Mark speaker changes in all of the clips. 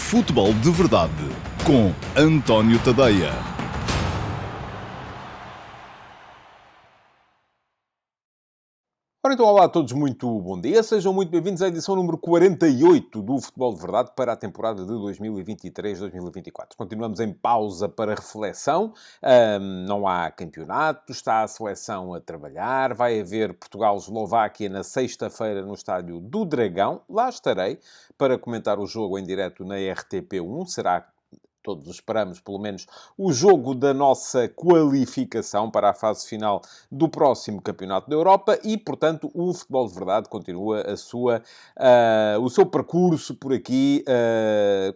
Speaker 1: Futebol de Verdade com António Tadeia.
Speaker 2: Ora então, olá a todos, muito bom dia. Sejam muito bem-vindos à edição número 48 do Futebol de Verdade para a temporada de 2023-2024. Continuamos em pausa para reflexão. Não há campeonato, está a seleção a trabalhar. Vai haver Portugal-Eslováquia na sexta-feira no Estádio do Dragão. Lá estarei para comentar o jogo em direto na RTP1. Será, todos esperamos, pelo menos, o jogo da nossa qualificação para a fase final do próximo Campeonato da Europa e, portanto, o Futebol de Verdade continua o seu percurso por aqui,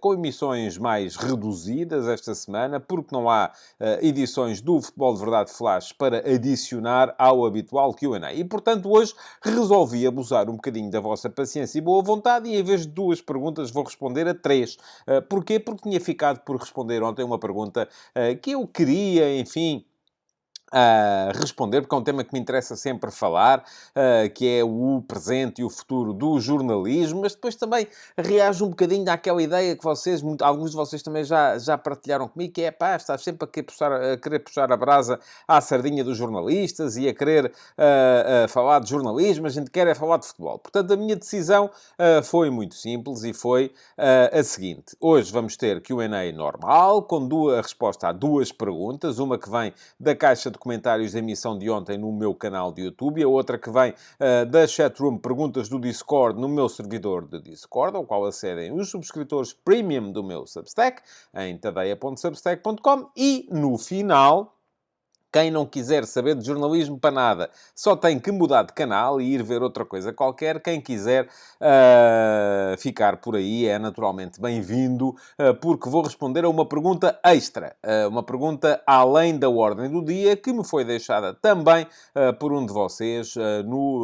Speaker 2: com emissões mais reduzidas esta semana, porque não há edições do Futebol de Verdade Flash para adicionar ao habitual Q&A. E, portanto, hoje resolvi abusar um bocadinho da vossa paciência e boa vontade e, em vez de 2 perguntas, vou responder a 3. Porquê? Porque tinha ficado por responder ontem uma pergunta que eu queria, enfim, responder, porque é um tema que me interessa sempre falar, que é o presente e o futuro do jornalismo, mas depois também reajo um bocadinho àquela ideia que vocês, alguns de vocês também já partilharam comigo, que é, estás sempre a querer puxar a brasa à sardinha dos jornalistas e a querer falar de jornalismo, a gente quer é falar de futebol. Portanto, a minha decisão foi muito simples e foi a seguinte. Hoje vamos ter Q&A normal, com a resposta a 2 perguntas, uma que vem da caixa de comentários da emissão de ontem no meu canal de YouTube, e a outra que vem da chatroom Perguntas do Discord no meu servidor de Discord, ao qual acedem os subscritores premium do meu Substack, em tadeia.substack.com, e no final, quem não quiser saber de jornalismo para nada, só tem que mudar de canal e ir ver outra coisa qualquer. Quem quiser ficar por aí é naturalmente bem-vindo, porque vou responder a uma pergunta extra. Uma pergunta além da ordem do dia, que me foi deixada também por um de vocês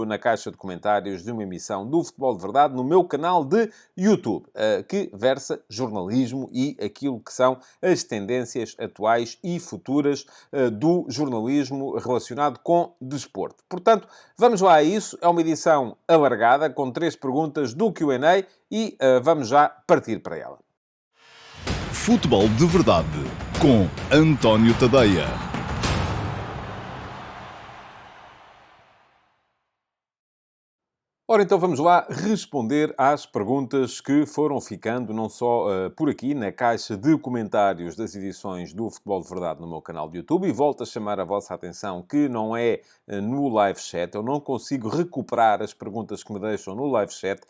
Speaker 2: na caixa de comentários de uma emissão do Futebol de Verdade no meu canal de YouTube, que versa jornalismo e aquilo que são as tendências atuais e futuras do jornalismo relacionado com desporto. Portanto, vamos lá a isso. É uma edição alargada, com 3 perguntas do Q&A e vamos já partir para ela.
Speaker 1: Futebol de Verdade com António Tadeia.
Speaker 2: Ora, então vamos lá responder às perguntas que foram ficando não só por aqui, na caixa de comentários das edições do Futebol de Verdade no meu canal de YouTube, e volto a chamar a vossa atenção que não é no live chat. Eu não consigo recuperar as perguntas que me deixam no live chat.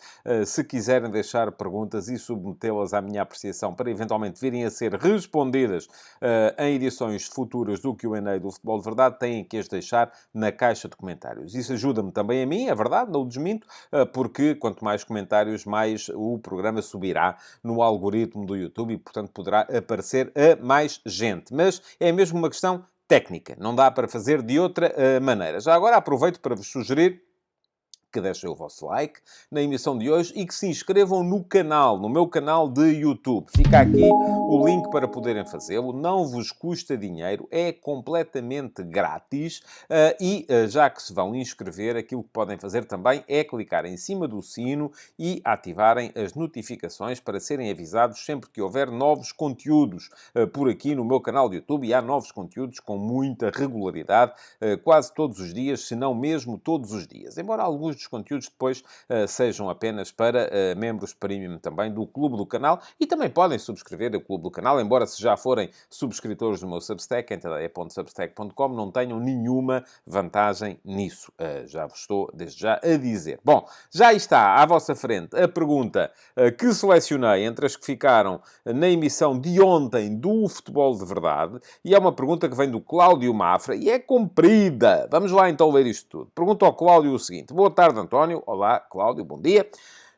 Speaker 2: Se quiserem deixar perguntas e submetê-las à minha apreciação para eventualmente virem a ser respondidas em edições futuras do Q&A do Futebol de Verdade, têm que as deixar na caixa de comentários. Isso ajuda-me também a mim, é verdade, não o desminto, porque quanto mais comentários, mais o programa subirá no algoritmo do YouTube e, portanto, poderá aparecer a mais gente. Mas é mesmo uma questão técnica, não dá para fazer de outra maneira. Já agora aproveito para vos sugerir que deixem o vosso like na emissão de hoje e que se inscrevam no canal, no meu canal de YouTube. Fica aqui o link para poderem fazê-lo. Não vos custa dinheiro, é completamente grátis e já que se vão inscrever, aquilo que podem fazer também é clicar em cima do sino e ativarem as notificações para serem avisados sempre que houver novos conteúdos por aqui no meu canal de YouTube. E há novos conteúdos com muita regularidade, quase todos os dias, se não mesmo todos os dias. Embora alguns dos conteúdos depois sejam apenas para membros premium também do Clube do Canal, e também podem subscrever o Clube do Canal, embora se já forem subscritores do meu Substack, em tadeia.substack.com, não tenham nenhuma vantagem nisso. Já vos estou desde já a dizer. Bom, já está à vossa frente a pergunta que selecionei entre as que ficaram na emissão de ontem do Futebol de Verdade, e é uma pergunta que vem do Cláudio Mafra e é comprida. Vamos lá então ler isto tudo. Pergunta ao Cláudio o seguinte: boa tarde, António. Olá, Cláudio, bom dia.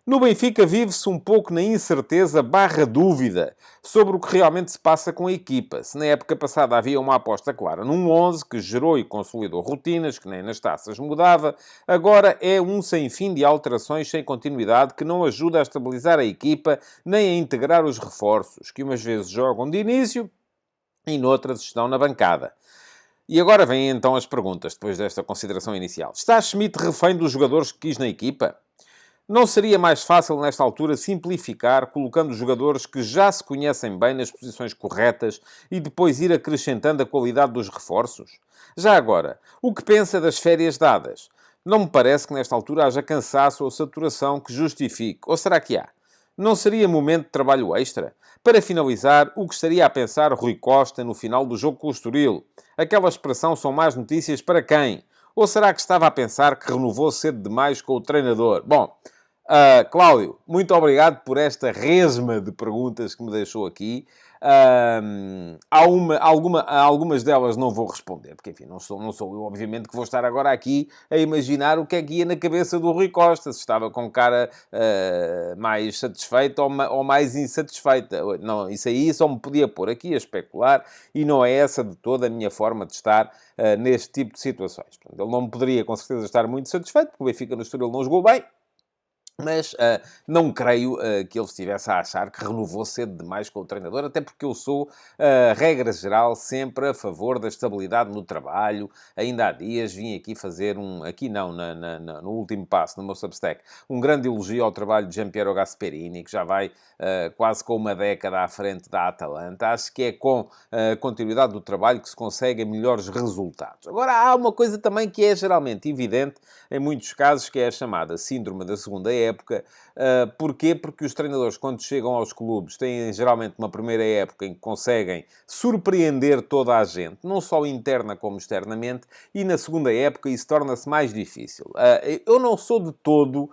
Speaker 2: No Benfica vive-se um pouco na incerteza / dúvida sobre o que realmente se passa com a equipa. Se na época passada havia uma aposta clara num 11 que gerou e consolidou rotinas que nem nas taças mudava, agora é um sem fim de alterações sem continuidade que não ajuda a estabilizar a equipa nem a integrar os reforços, que umas vezes jogam de início e noutras estão na bancada. E agora vêm então as perguntas, depois desta consideração inicial. Está Schmidt refém dos jogadores que quis na equipa? Não seria mais fácil, nesta altura, simplificar, colocando jogadores que já se conhecem bem nas posições corretas e depois ir acrescentando a qualidade dos reforços? Já agora, o que pensa das férias dadas? Não me parece que nesta altura haja cansaço ou saturação que justifique. Ou será que há? Não seria momento de trabalho extra? Para finalizar, o que estaria a pensar Rui Costa no final do jogo com o Estoril? Aquela expressão são más notícias para quem? Ou será que estava a pensar que renovou cedo demais com o treinador? Bom, Cláudio, muito obrigado por esta resma de perguntas que me deixou aqui. Algumas delas não vou responder, porque, enfim, não sou eu, obviamente, que vou estar agora aqui a imaginar o que é que ia na cabeça do Rui Costa, se estava com cara mais satisfeita ou mais insatisfeita. Não, isso aí só me podia pôr aqui a especular e não é essa de toda a minha forma de estar neste tipo de situações. Portanto, ele não me poderia, com certeza, estar muito satisfeito, porque o Benfica no Estoril não jogou bem. Mas não creio que ele estivesse a achar que renovou cedo demais com o treinador, até porque eu sou, regra geral, sempre a favor da estabilidade no trabalho. Ainda há dias vim aqui fazer aqui não, no último passo, no meu Substack, um grande elogio ao trabalho de Gianpiero Gasperini, que já vai quase com uma década à frente da Atalanta. Acho que é com a continuidade do trabalho que se conseguem melhores resultados. Agora, há uma coisa também que é geralmente evidente em muitos casos, que é a chamada síndrome da segunda época. Porquê? Porque os treinadores, quando chegam aos clubes, têm geralmente uma primeira época em que conseguem surpreender toda a gente, não só interna como externamente, e na segunda época isso torna-se mais difícil. Eu não sou de todo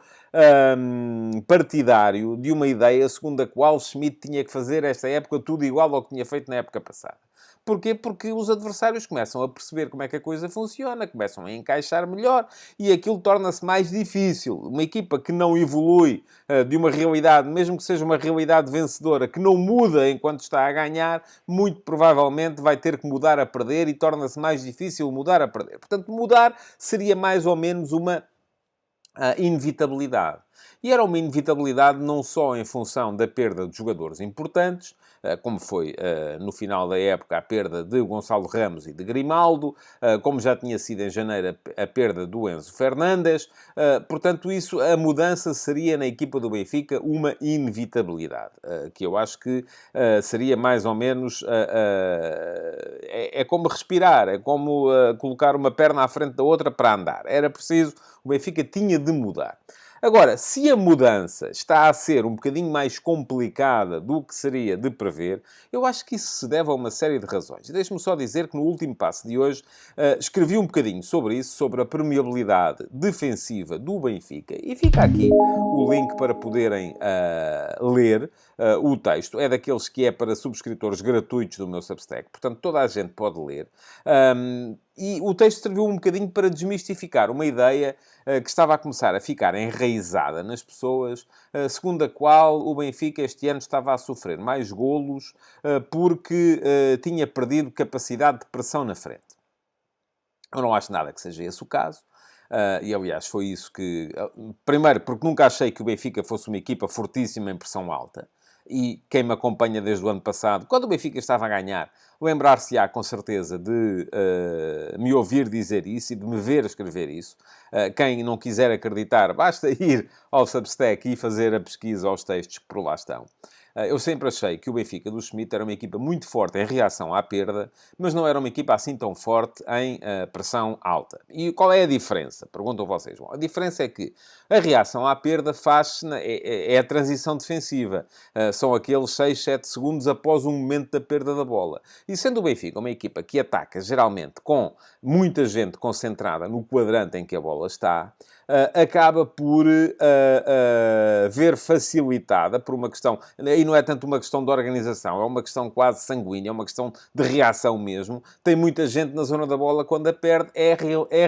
Speaker 2: partidário de uma ideia segundo a qual Schmidt tinha que fazer esta época tudo igual ao que tinha feito na época passada. Porquê? Porque os adversários começam a perceber como é que a coisa funciona, começam a encaixar melhor e aquilo torna-se mais difícil. Uma equipa que não evolui de uma realidade, mesmo que seja uma realidade vencedora, que não muda enquanto está a ganhar, muito provavelmente vai ter que mudar a perder e torna-se mais difícil mudar a perder. Portanto, mudar seria mais ou menos uma inevitabilidade. E era uma inevitabilidade não só em função da perda de jogadores importantes, como foi no final da época a perda de Gonçalo Ramos e de Grimaldo, como já tinha sido em janeiro a perda do Enzo Fernandes. Portanto, a mudança seria na equipa do Benfica uma inevitabilidade, que eu acho que seria mais ou menos... é como respirar, é como colocar uma perna à frente da outra para andar. Era preciso, o Benfica tinha de mudar. Agora, se a mudança está a ser um bocadinho mais complicada do que seria de prever, eu acho que isso se deve a uma série de razões. E deixe-me só dizer que no último passo de hoje escrevi um bocadinho sobre isso, sobre a permeabilidade defensiva do Benfica. E fica aqui o link para poderem ler o texto. É daqueles que é para subscritores gratuitos do meu Substack. Portanto, toda a gente pode ler. E o texto serviu um bocadinho para desmistificar uma ideia que estava a começar a ficar enraizada nas pessoas, segundo a qual o Benfica este ano estava a sofrer mais golos porque tinha perdido capacidade de pressão na frente. Eu não acho nada que seja esse o caso. E, aliás, foi isso que... Primeiro, porque nunca achei que o Benfica fosse uma equipa fortíssima em pressão alta. E quem me acompanha desde o ano passado, quando o Benfica estava a ganhar, lembrar-se-á com certeza de me ouvir dizer isso e de me ver escrever isso. Quem não quiser acreditar, basta ir ao Substack e fazer a pesquisa aos textos que por lá estão. Eu sempre achei que o Benfica do Schmidt era uma equipa muito forte em reação à perda, mas não era uma equipa assim tão forte em pressão alta. E qual é a diferença? Perguntam vocês. Bom, a diferença é que a reação à perda faz-se... É a transição defensiva. São aqueles 6, 7 segundos após o momento da perda da bola. E sendo o Benfica uma equipa que ataca geralmente com muita gente concentrada no quadrante em que a bola está, acaba por ver facilitada por uma questão... E não é tanto uma questão de organização, é uma questão quase sanguínea, é uma questão de reação mesmo. Tem muita gente na zona da bola quando a perde. É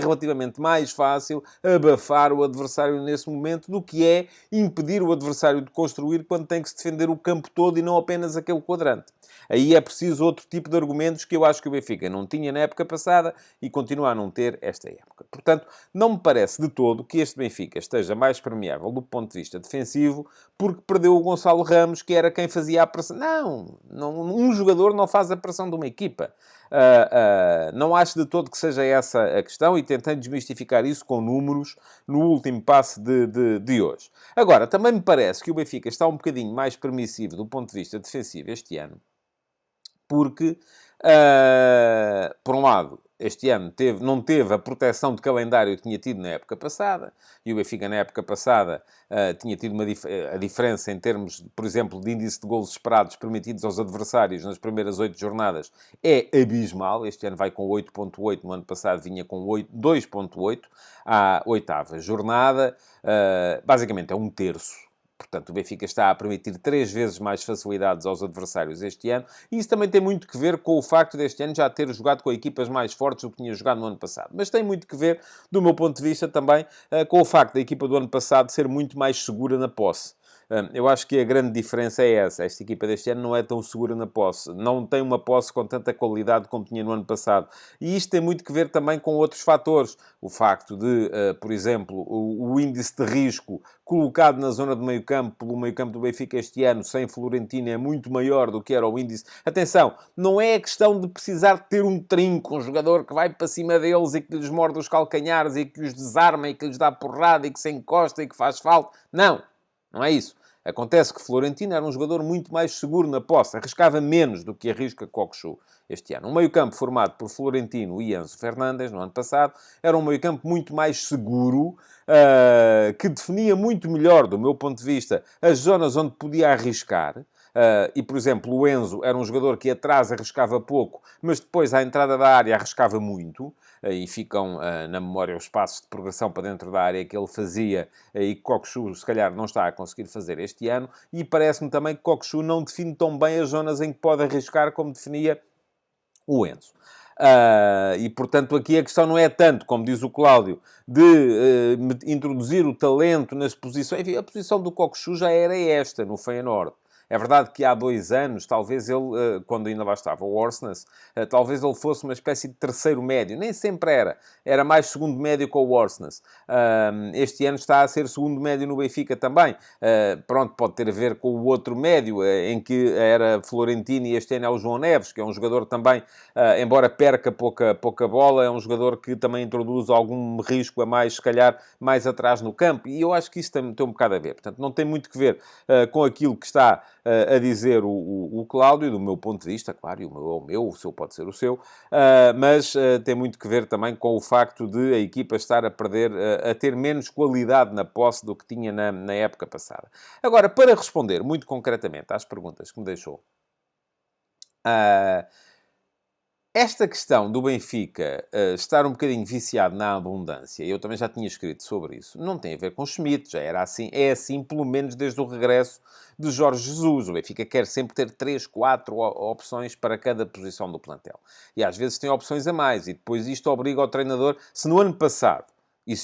Speaker 2: relativamente mais fácil abafar o adversário nesse momento do que é impedir o adversário de construir quando tem que se defender o campo todo e não apenas aquele quadrante. Aí é preciso outro tipo de argumentos que eu acho que o Benfica não tinha na época passada e continua a não ter esta época. Portanto, não me parece de todo que este Benfica esteja mais permeável do ponto de vista defensivo porque perdeu o Gonçalo Ramos, que era quem fazia a pressão. Não, um jogador não faz a pressão de uma equipa. Não acho de todo que seja essa a questão e tentei desmistificar isso com números no último passe de hoje. Agora, também me parece que o Benfica está um bocadinho mais permissivo do ponto de vista defensivo este ano, porque, por um lado, este ano não teve a proteção de calendário que tinha tido na época passada, e o Benfica, na época passada, tinha tido a diferença em termos, por exemplo, de índice de golos esperados permitidos aos adversários nas primeiras 8 jornadas, é abismal. Este ano vai com 8.8, no ano passado vinha com 2.8 à oitava jornada. Basicamente é um terço. Portanto, o Benfica está a permitir 3 vezes mais facilidades aos adversários este ano. E isso também tem muito que ver com o facto deste ano já ter jogado com equipas mais fortes do que tinha jogado no ano passado. Mas tem muito que ver, do meu ponto de vista, também com o facto da equipa do ano passado ser muito mais segura na posse. Eu acho que a grande diferença é essa. Esta equipa deste ano não é tão segura na posse. Não tem uma posse com tanta qualidade como tinha no ano passado. E isto tem muito que ver também com outros fatores. O facto de, por exemplo, o índice de risco colocado na zona do meio-campo, pelo meio-campo do Benfica este ano, sem Florentino, é muito maior do que era o índice. Atenção, não é a questão de precisar de ter um trinco, um jogador que vai para cima deles e que lhes morde os calcanhares e que os desarma e que lhes dá porrada e que se encosta e que faz falta. Não é isso. Acontece que Florentino era um jogador muito mais seguro na posse, arriscava menos do que arrisca Cockchu este ano. Um meio-campo formado por Florentino e Enzo Fernandes, no ano passado, era um meio-campo muito mais seguro, que definia muito melhor, do meu ponto de vista, as zonas onde podia arriscar. E, por exemplo, o Enzo era um jogador que atrás arriscava pouco, mas depois, à entrada da área, arriscava muito. E ficam na memória os passos de progressão para dentro da área que ele fazia e que Cockchu, se calhar, não está a conseguir fazer este ano. E parece-me também que Cockchu não define tão bem as zonas em que pode arriscar como definia o Enzo. E, portanto, aqui a questão não é tanto, como diz o Cláudio, de introduzir o talento nas posições. Enfim, a posição do Cockchu já era esta, no Feyenoord. É verdade que há 2 anos, talvez ele, quando ainda lá estava o Orsnes, talvez ele fosse uma espécie de terceiro médio. Nem sempre era. Era mais segundo médio com o Orsnes. Este ano está a ser segundo médio no Benfica também. Pronto, pode ter a ver com o outro médio, em que era Florentino e este ano é o João Neves, que é um jogador também, embora perca pouca bola, é um jogador que também introduz algum risco a mais, se calhar, mais atrás no campo. E eu acho que isso tem um bocado a ver. Portanto, não tem muito que ver com aquilo que está a dizer o Cláudio, do meu ponto de vista, claro, e o meu é o meu, o seu pode ser o seu, mas tem muito que ver também com o facto de a equipa estar a perder, a ter menos qualidade na posse do que tinha na época passada. Agora, para responder muito concretamente às perguntas que me deixou, esta questão do Benfica estar um bocadinho viciado na abundância, eu também já tinha escrito sobre isso, não tem a ver com Schmidt, já era assim, é assim pelo menos desde o regresso de Jorge Jesus. O Benfica quer sempre ter 3, 4 opções para cada posição do plantel. E às vezes tem opções a mais, e depois isto obriga o treinador, se no ano passado,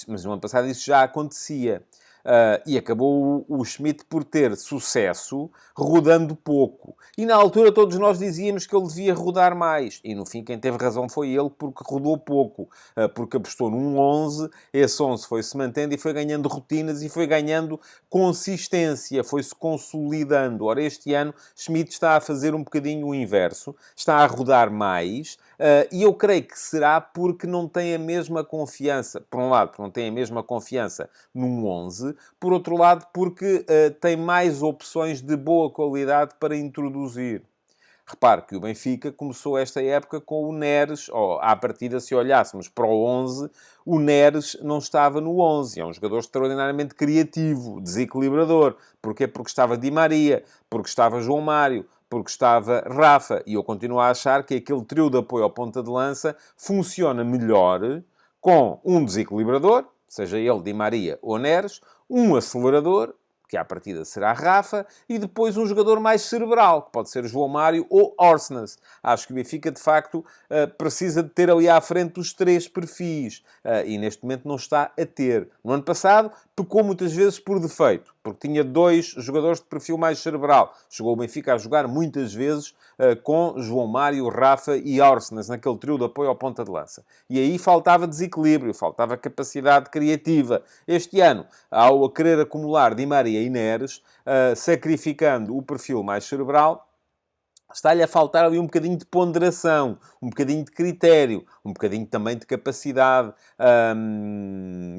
Speaker 2: mas no ano passado isso já acontecia, e acabou o Schmidt por ter sucesso rodando pouco. E na altura todos nós dizíamos que ele devia rodar mais. E no fim quem teve razão foi ele, porque rodou pouco. Porque apostou num 11, esse 11 foi-se mantendo e foi ganhando rotinas e foi ganhando consistência, foi-se consolidando. Ora, este ano Schmidt está a fazer um bocadinho o inverso. Está a rodar mais. E eu creio que será porque não tem a mesma confiança. Por um lado, porque não tem a mesma confiança num 11. Por outro lado, porque tem mais opções de boa qualidade para introduzir. Repare que o Benfica começou esta época com o Neres, à partida, se olhássemos para o 11, o Neres não estava no 11. É um jogador extraordinariamente criativo, desequilibrador. Porquê? Porque estava Di Maria, porque estava João Mário, porque estava Rafa. E eu continuo a achar que aquele trio de apoio ao ponta de lança funciona melhor com um desequilibrador, seja ele Di Maria ou Neres, um acelerador, que à partida será Rafa, e depois um jogador mais cerebral, que pode ser João Mário ou Orsnes. Acho que o Benfica, de facto, precisa de ter ali à frente os 3 perfis. E neste momento não está a ter. No ano passado, pecou muitas vezes por defeito. porque tinha 2 jogadores de perfil mais cerebral. Chegou o Benfica a jogar muitas vezes com João Mário, Rafa e Orsnes, naquele trio de apoio ao ponta de lança. E aí faltava desequilíbrio, faltava capacidade criativa. Este ano, ao querer acumular Di Maria e Neres, sacrificando o perfil mais cerebral, está-lhe a faltar ali um bocadinho de ponderação, um bocadinho de critério, um bocadinho também de capacidade,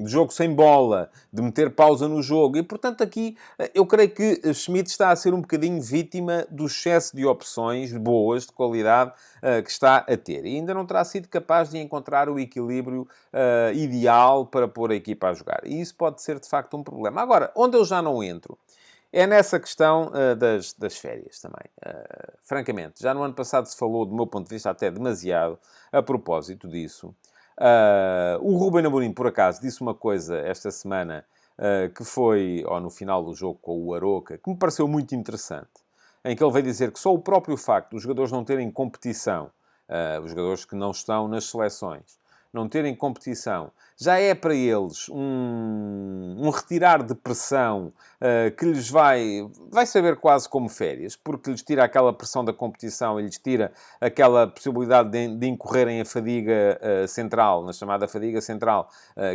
Speaker 2: de jogo sem bola, de meter pausa no jogo. E, portanto, aqui eu creio que Schmidt está a ser um bocadinho vítima do excesso de opções boas, de qualidade, que está a ter. E ainda não terá sido capaz de encontrar o equilíbrio ideal para pôr a equipa a jogar. E isso pode ser, de facto, um problema. Agora, onde eu já não entro é nessa questão das férias também. Francamente, já no ano passado se falou, do meu ponto de vista, até demasiado, a propósito disso. O Ruben Amorim, por acaso, disse uma coisa esta semana, que foi, ou no final do jogo com o Aroca, que me pareceu muito interessante, em que ele veio dizer que só o próprio facto dos jogadores não terem competição, os jogadores que não estão nas seleções, não terem competição, já é para eles um retirar de pressão que lhes vai saber quase como férias, porque lhes tira aquela pressão da competição e lhes tira aquela possibilidade de incorrerem a fadiga central, na chamada fadiga central,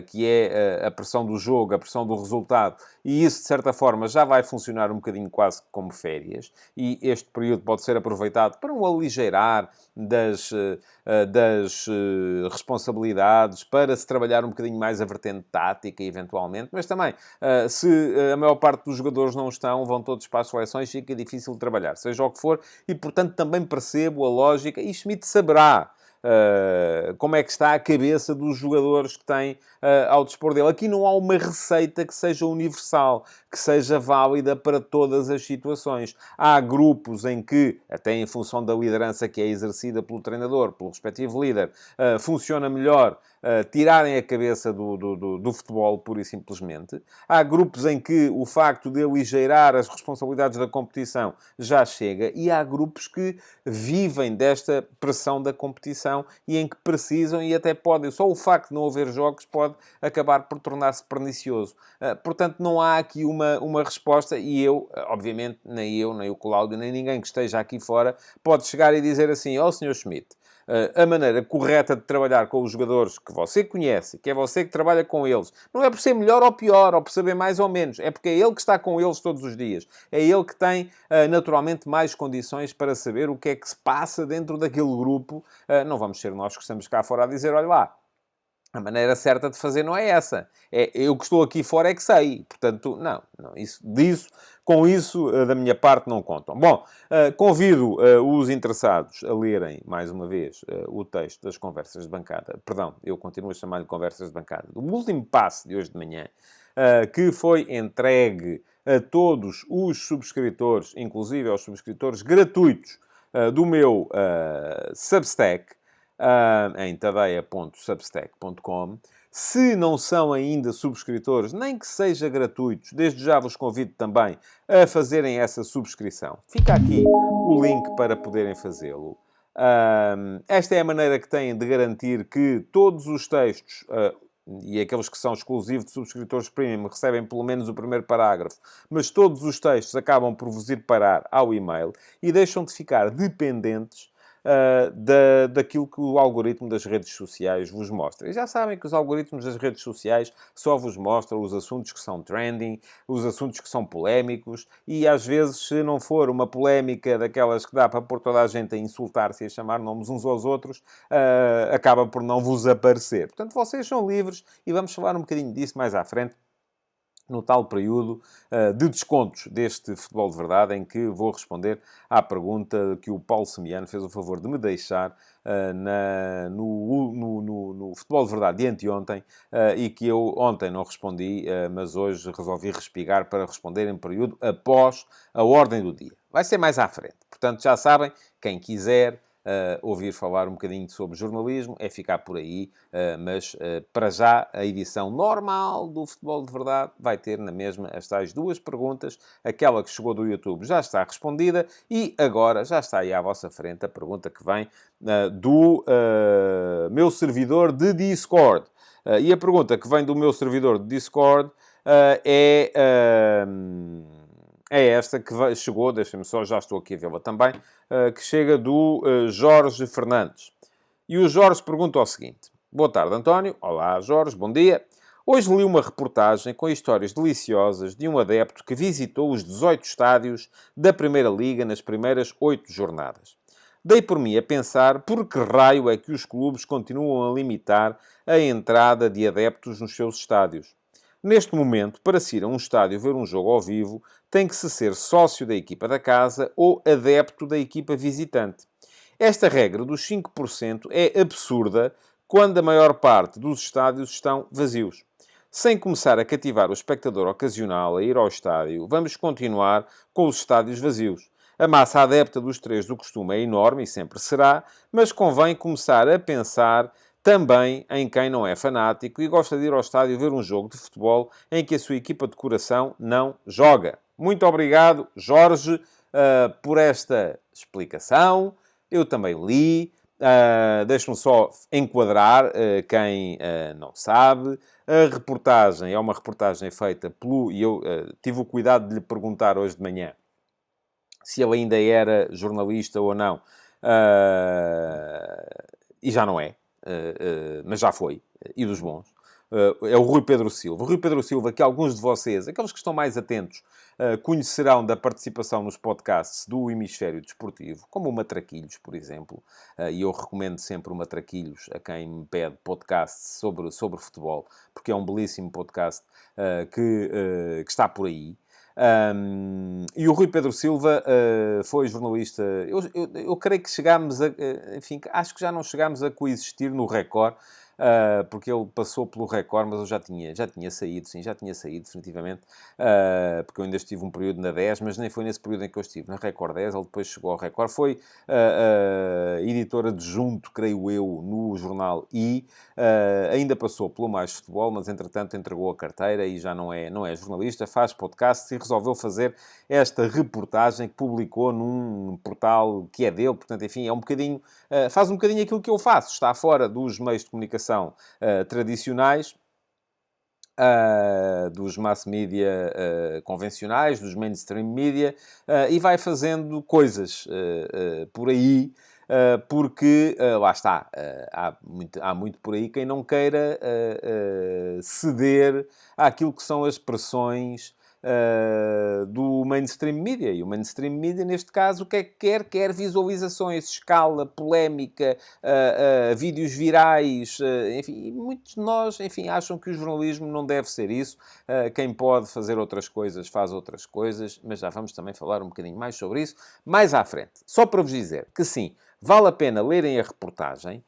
Speaker 2: que é a pressão do jogo, a pressão do resultado. E isso, de certa forma, já vai funcionar um bocadinho quase como férias. E este período pode ser aproveitado para um aligeirar das responsabilidades, para se trabalhar um bocadinho mais a vertente tática, eventualmente. Mas também, se a maior parte dos jogadores não estão, vão todos para as seleções, fica difícil de trabalhar, seja o que for. E, portanto, também percebo a lógica. E Schmidt saberá como é que está a cabeça dos jogadores que têm ao dispor dele. Aqui não há uma receita que seja universal, que seja válida para todas as situações. Há grupos em que, até em função da liderança que é exercida pelo treinador, pelo respectivo líder, funciona melhor tirarem a cabeça do futebol, pura e simplesmente. Há grupos em que o facto de aligeirar as responsabilidades da competição já chega, e há grupos que vivem desta pressão da competição e em que precisam, e até podem, só o facto de não haver jogos pode acabar por tornar-se pernicioso. Portanto, não há aqui uma resposta, e eu, obviamente, nem o Cláudio, nem ninguém que esteja aqui fora, pode chegar e dizer assim: ó, Sr. Schmidt, a maneira correta de trabalhar com os jogadores que você conhece, que é você que trabalha com eles, não é por ser melhor ou pior, ou por saber mais ou menos, é porque é ele que está com eles todos os dias. É ele que tem, naturalmente, mais condições para saber o que é que se passa dentro daquele grupo. Não vamos ser nós que estamos cá fora a dizer: olha lá, a maneira certa de fazer não é essa. É eu que estou aqui fora é que sei. Portanto, não com isso, da minha parte, não contam. Bom, convido os interessados a lerem, mais uma vez, o texto das conversas de bancada. Perdão, eu continuo a chamar-lhe conversas de bancada. O último passo de hoje de manhã, que foi entregue a todos os subscritores, inclusive aos subscritores gratuitos do meu Substack, em tadeia.substack.com. Se não são ainda subscritores, nem que seja gratuitos, desde já vos convido também a fazerem essa subscrição. Fica aqui o link para poderem fazê-lo. Esta é a maneira que têm de garantir que todos os textos, e aqueles que são exclusivos de subscritores premium, recebem pelo menos o primeiro parágrafo, mas todos os textos acabam por vos ir parar ao e-mail e deixam de ficar dependentes daquilo que o algoritmo das redes sociais vos mostra. E já sabem que os algoritmos das redes sociais só vos mostram os assuntos que são trending, os assuntos que são polémicos, e às vezes, se não for uma polémica daquelas que dá para pôr toda a gente a insultar-se e a chamar nomes uns aos outros, acaba por não vos aparecer. Portanto, vocês são livres, e vamos falar um bocadinho disso mais à frente, no tal período de descontos deste Futebol de Verdade, em que vou responder à pergunta que o Paulo Semiano fez o favor de me deixar no Futebol de Verdade de anteontem, e que eu ontem não respondi, mas hoje resolvi respigar para responder em período após a ordem do dia. Vai ser mais à frente. Portanto, já sabem, quem quiser ouvir falar um bocadinho sobre jornalismo, é ficar por aí, mas para já a edição normal do Futebol de Verdade vai ter na mesma as tais duas perguntas. Aquela que chegou do YouTube já está respondida, e agora já está aí à vossa frente a pergunta que vem do meu servidor de Discord. E a pergunta que vem do meu servidor de Discord é esta que chegou, deixem-me só, já estou aqui a vê-la também, que chega do Jorge Fernandes. E o Jorge pergunta o seguinte: boa tarde, António. Olá, Jorge, bom dia. Hoje li uma reportagem com histórias deliciosas de um adepto que visitou os 18 estádios da Primeira Liga nas primeiras 8 jornadas. Dei por mim a pensar por que raio é que os clubes continuam a limitar a entrada de adeptos nos seus estádios. Neste momento, para se ir a um estádio ver um jogo ao vivo, tem que se ser sócio da equipa da casa ou adepto da equipa visitante. Esta regra dos 5% é absurda quando a maior parte dos estádios estão vazios. Sem começar a cativar o espectador ocasional a ir ao estádio, vamos continuar com os estádios vazios. A massa adepta dos três do costume é enorme e sempre será, mas convém começar a pensar também em quem não é fanático e gosta de ir ao estádio ver um jogo de futebol em que a sua equipa de coração não joga. Muito obrigado, Jorge, por esta explicação. Eu também li. Deixe-me só enquadrar quem não sabe. A reportagem é uma reportagem feita pelo... E eu tive o cuidado de lhe perguntar hoje de manhã se ele ainda era jornalista ou não. E já não é. Mas já foi. E dos bons. É o Rui Pedro Silva. O Rui Pedro Silva, que alguns de vocês, aqueles que estão mais atentos, conhecerão da participação nos podcasts do Hemisfério Desportivo, como o Matraquilhos, por exemplo. E eu recomendo sempre o Matraquilhos a quem me pede podcasts sobre futebol, porque é um belíssimo podcast que está por aí. E o Rui Pedro Silva foi jornalista. Eu creio que chegámos a... enfim, acho que já não chegámos a coexistir no Record, porque ele passou pelo Record, mas eu já tinha saído, sim, já tinha saído, definitivamente, porque eu ainda estive um período na 10, mas nem foi nesse período em que eu estive na Record 10, ele depois chegou ao Record, foi editor adjunto, creio eu, no jornal I, ainda passou pelo Mais Futebol, mas entretanto entregou a carteira e já não é jornalista, faz podcasts e resolveu fazer esta reportagem que publicou num portal que é dele, portanto, enfim, é um bocadinho, faz um bocadinho aquilo que eu faço, está fora dos meios de comunicação tradicionais, dos mass media convencionais, dos mainstream media, e vai fazendo coisas por aí, porque, lá está, há muito por aí quem não queira ceder àquilo que são as pressões do mainstream media. E o mainstream media, neste caso, o que é que quer? Quer visualizações, escala, polémica, vídeos virais, enfim, e muitos de nós, enfim, acham que o jornalismo não deve ser isso. Quem pode fazer outras coisas, faz outras coisas, mas já vamos também falar um bocadinho mais sobre isso mais à frente. Só para vos dizer que sim, vale a pena lerem a reportagem.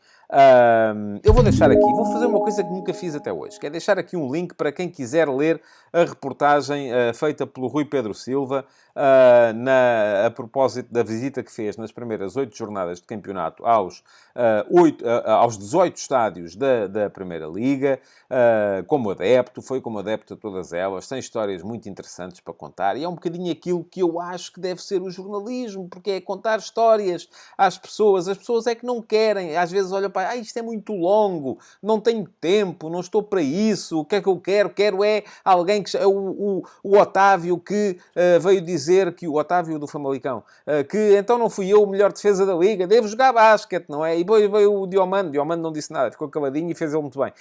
Speaker 2: Eu vou deixar aqui, vou fazer uma coisa que nunca fiz até hoje, que é deixar aqui um link para quem quiser ler a reportagem feita pelo Rui Pedro Silva a propósito da visita que fez nas primeiras 8 jornadas de campeonato aos 18 estádios da Primeira Liga, como adepto, foi como adepto a todas elas, tem histórias muito interessantes para contar, e é um bocadinho aquilo que eu acho que deve ser o jornalismo, porque é contar histórias às pessoas, as pessoas é que não querem, às vezes olham para, isto é muito longo, não tenho tempo, não estou para isso, o que é que eu quero? Quero é alguém que... O Otávio que veio dizer que... O Otávio do Famalicão, que então não fui eu o melhor defesa da Liga, devo jogar basquete, não é? E depois veio o Diomando não disse nada, ficou caladinho e fez ele muito bem.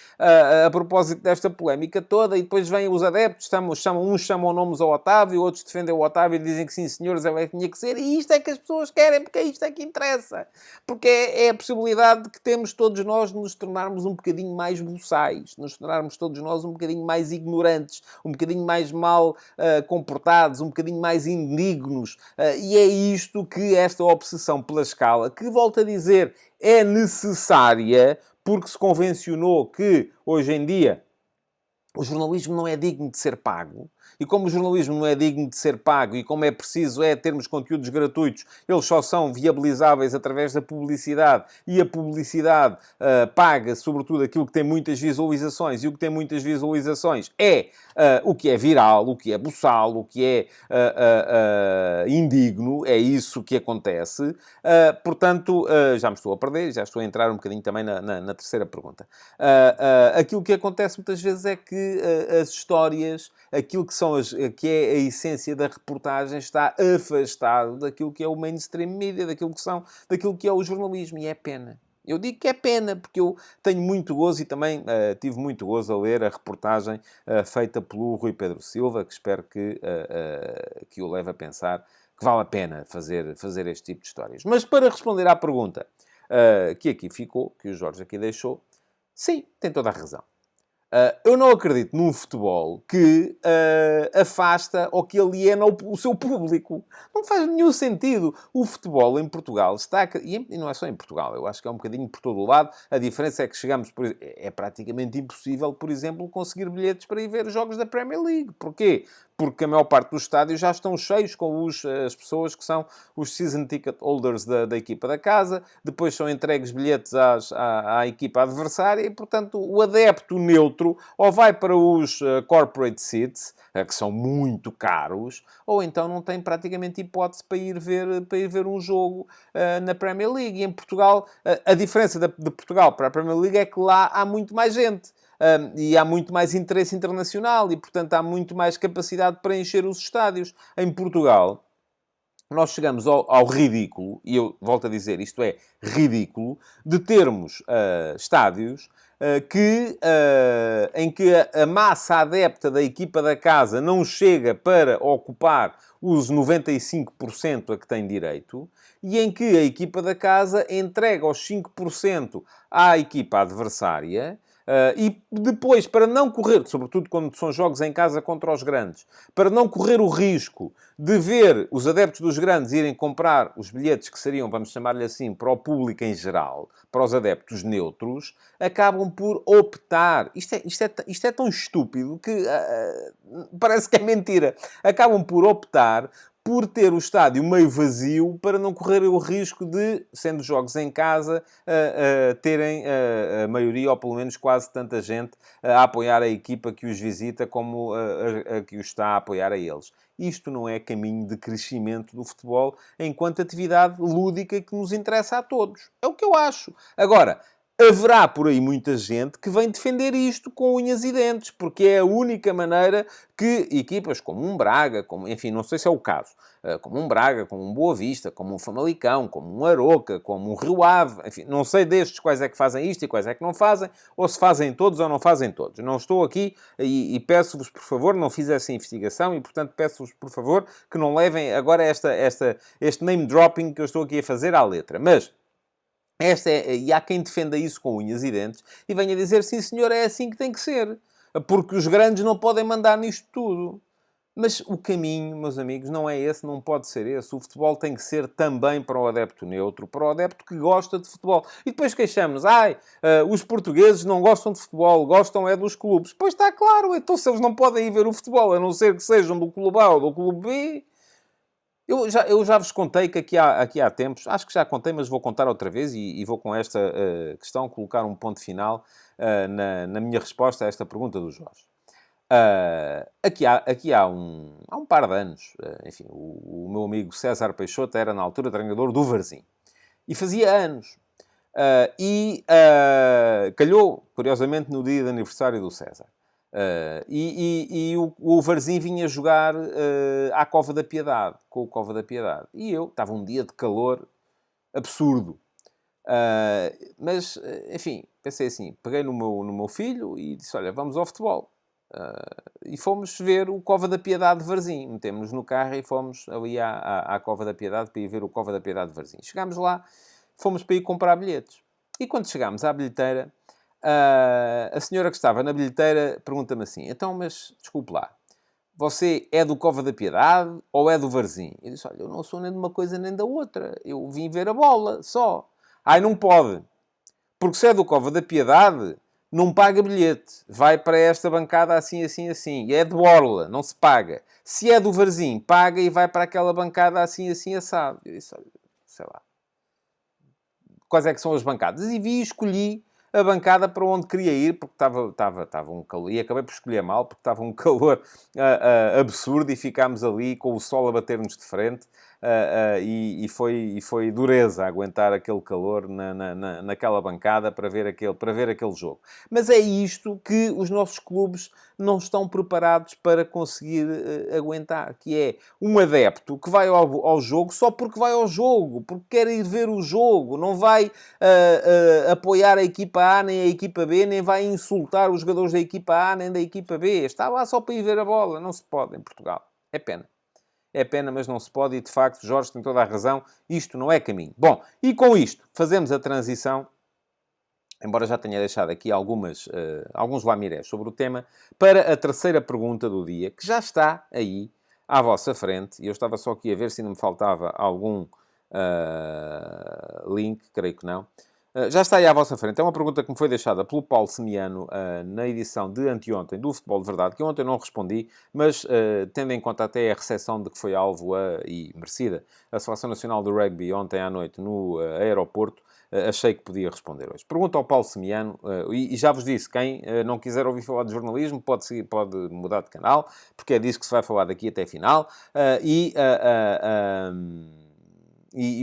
Speaker 2: A propósito desta polémica toda, e depois vêm os adeptos, uns chamam nomes ao Otávio, outros defendem o Otávio e dizem que sim, senhores, ele é que tinha que ser, e isto é que as pessoas querem, porque isto é que interessa. Porque é a possibilidade que temos todos nós de nos tornarmos um bocadinho mais boçais, de nos tornarmos todos nós um bocadinho mais ignorantes, um bocadinho mais mal comportados, um bocadinho mais indignos. E é isto que esta obsessão pela escala, que, volto a dizer, é necessária, porque se convencionou que, hoje em dia, o jornalismo não é digno de ser pago. e como o jornalismo não é digno de ser pago, e como é preciso termos conteúdos gratuitos, eles só são viabilizáveis através da publicidade, e a publicidade paga, sobretudo, aquilo que tem muitas visualizações, e o que tem muitas visualizações é o que é viral, o que é boçal, o que é indigno, é isso que acontece. Portanto, já me estou a perder, já estou a entrar um bocadinho também na terceira pergunta. Aquilo que acontece muitas vezes é que as histórias, aquilo que é a essência da reportagem, está afastado daquilo que é o mainstream media, daquilo que é o jornalismo, e é pena. Eu digo que é pena, porque eu tenho muito gozo e também tive muito gozo a ler a reportagem feita pelo Rui Pedro Silva, que espero que o leve a pensar que vale a pena fazer este tipo de histórias. Mas para responder à pergunta que aqui ficou, que o Jorge aqui deixou, sim, tem toda a razão. Eu não acredito num futebol que afasta ou que aliena o seu público. Não faz nenhum sentido. O futebol em Portugal está... E não é só em Portugal, eu acho que é um bocadinho por todo o lado. A diferença é que chegamos... É praticamente impossível, por exemplo, conseguir bilhetes para ir ver os jogos da Premier League. Porquê? Porque a maior parte dos estádios já estão cheios com as pessoas que são os season ticket holders da equipa da casa. Depois são entregues bilhetes à equipa adversária e, portanto, o adepto neutro ou vai para os corporate seats, que são muito caros, ou então não tem praticamente hipótese para ir ver um jogo na Premier League. E em Portugal, a diferença de Portugal para a Premier League é que lá há muito mais gente. E há muito mais interesse internacional e, portanto, há muito mais capacidade para encher os estádios. Em Portugal, nós chegamos ao ridículo, e eu volto a dizer, isto é ridículo, de termos estádios em que a massa adepta da equipa da casa não chega para ocupar os 95% a que tem direito, e em que a equipa da casa entrega os 5% à equipa adversária. E depois, para não correr, sobretudo quando são jogos em casa contra os grandes, para não correr o risco de ver os adeptos dos grandes irem comprar os bilhetes que seriam, vamos chamar-lhe assim, para o público em geral, para os adeptos neutros, acabam por optar. Isto é tão estúpido que parece que é mentira. Acabam por optar por ter o estádio meio vazio para não correr o risco de, sendo jogos em casa, terem a maioria, ou pelo menos quase tanta gente, a apoiar a equipa que os visita como a que os está a apoiar a eles. Isto não é caminho de crescimento do futebol enquanto atividade lúdica que nos interessa a todos. É o que eu acho. Agora, haverá por aí muita gente que vem defender isto com unhas e dentes, porque é a única maneira que equipas como um Braga, enfim, não sei se é o caso, como um Braga, como um Boa Vista, como um Famalicão, como um Aroca, como um Rio Ave, enfim, não sei destes quais é que fazem isto e quais é que não fazem, ou se fazem todos ou não fazem todos. Não estou aqui e peço-vos, por favor, não fiz essa investigação e, portanto, peço-vos, por favor, que não levem agora este name dropping que eu estou aqui a fazer à letra. Mas e há quem defenda isso com unhas e dentes e venha dizer, sim senhor, é assim que tem que ser. Porque os grandes não podem mandar nisto tudo. Mas o caminho, meus amigos, não é esse, não pode ser esse. O futebol tem que ser também para o adepto neutro, para o adepto que gosta de futebol. E depois queixamos, os portugueses não gostam de futebol, gostam é dos clubes. Pois está claro, então se eles não podem ir ver o futebol, a não ser que sejam do clube A ou do clube B... Eu já vos contei que aqui há tempos, acho que já contei, mas vou contar outra vez e vou com esta questão colocar um ponto final na minha resposta a esta pergunta do Jorge. Aqui há um par de anos, enfim, o meu amigo César Peixoto era na altura treinador do Varzim. E fazia anos. Calhou, curiosamente, no dia de aniversário do César. O Varzim vinha jogar à Cova da Piedade, com o Cova da Piedade. E eu, estava um dia de calor absurdo. Mas, enfim, pensei assim, peguei no meu filho e disse, olha, vamos ao futebol. E fomos ver o Cova da Piedade de Varzim. Metemos-nos no carro e fomos ali à Cova da Piedade para ir ver o Cova da Piedade de Varzim. Chegámos lá, fomos para ir comprar bilhetes. E quando chegámos à bilheteira, a senhora que estava na bilheteira pergunta-me assim, então, mas, desculpe lá, você é do Cova da Piedade ou é do Varzim? Eu disse, olha, eu não sou nem de uma coisa nem da outra. Eu vim ver a bola, só. Ai, não pode. Porque se é do Cova da Piedade, não paga bilhete. Vai para esta bancada assim, assim, assim. E é de Borla, não se paga. Se é do Varzim, paga e vai para aquela bancada assim, assim, assado. Eu disse, olha, sei lá. Quais é que são as bancadas? E vi e escolhi a bancada para onde queria ir, porque estava um calor. E acabei por escolher mal, porque estava um calor absurdo e ficámos ali com o sol a bater-nos de frente. E foi dureza aguentar aquele calor naquela bancada para ver aquele jogo. Mas é isto que os nossos clubes não estão preparados para conseguir aguentar, que é um adepto que vai ao jogo só porque vai ao jogo, porque quer ir ver o jogo, não vai apoiar a equipa A nem a equipa B, nem vai insultar os jogadores da equipa A nem da equipa B. Está lá só para ir ver a bola. Não se pode em Portugal. É pena. É pena, mas não se pode. E, de facto, Jorge tem toda a razão. Isto não é caminho. Bom, e com isto, fazemos a transição, embora já tenha deixado aqui alguns lamirés sobre o tema, para a terceira pergunta do dia, que já está aí à vossa frente. E eu estava só aqui a ver se ainda me faltava algum link, creio que não. Já está aí à vossa frente. É uma pergunta que me foi deixada pelo Paulo Semiano na edição de anteontem do Futebol de Verdade, que ontem não respondi, mas tendo em conta até a recepção de que foi alvo e merecida a Seleção Nacional do Rugby ontem à noite no aeroporto, achei que podia responder hoje. Pergunta ao Paulo Semiano, e já vos disse, quem não quiser ouvir falar de jornalismo pode mudar de canal, porque é disso que se vai falar daqui até a final,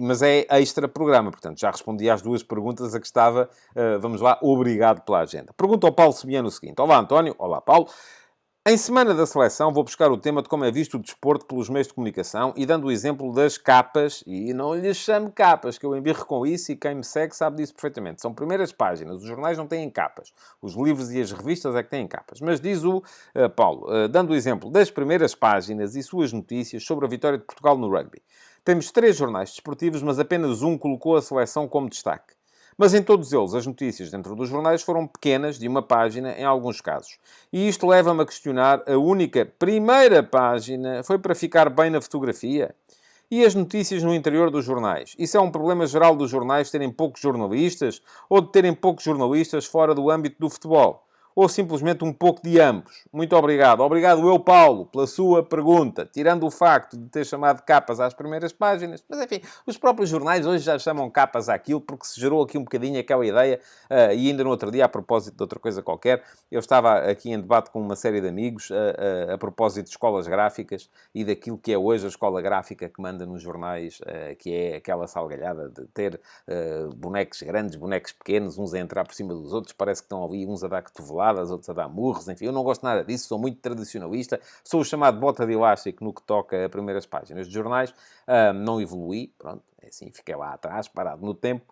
Speaker 2: mas é extra programa, portanto, já respondi às duas perguntas a que estava, vamos lá, obrigado pela agenda. Pergunta ao Paulo Semiano o seguinte: olá António, olá Paulo. Em semana da seleção vou buscar o tema de como é visto o desporto pelos meios de comunicação e dando o exemplo das capas, e não lhes chamo capas, que eu embirro com isso e quem me segue sabe disso perfeitamente. São primeiras páginas, os jornais não têm capas. Os livros e as revistas é que têm capas. Mas diz o Paulo, dando o exemplo das primeiras páginas e suas notícias sobre a vitória de Portugal no rugby. Temos 3 jornais desportivos, mas apenas um colocou a seleção como destaque. Mas em todos eles, as notícias dentro dos jornais foram pequenas, de uma página, em alguns casos. E isto leva-me a questionar, a única primeira página foi para ficar bem na fotografia? E as notícias no interior dos jornais? Isso é um problema geral dos jornais terem poucos jornalistas ou de terem poucos jornalistas fora do âmbito do futebol? Ou simplesmente um pouco de ambos? Muito obrigado. Obrigado eu, Paulo, pela sua pergunta. Tirando o facto de ter chamado capas às primeiras páginas. Mas, enfim, os próprios jornais hoje já chamam capas àquilo porque se gerou aqui um bocadinho aquela ideia. E ainda no outro dia, a propósito de outra coisa qualquer, eu estava aqui em debate com uma série de amigos a propósito de escolas gráficas e daquilo que é hoje a escola gráfica que manda nos jornais, que é aquela salgalhada de ter bonecos grandes, bonecos pequenos, uns a entrar por cima dos outros. Parece que estão ali uns a dar cotoveladas, outros a dar murros, enfim, eu não gosto nada disso, sou muito tradicionalista, sou o chamado bota de elástico no que toca a primeiras páginas de jornais, não evoluí, pronto, é assim, fiquei lá atrás, parado no tempo,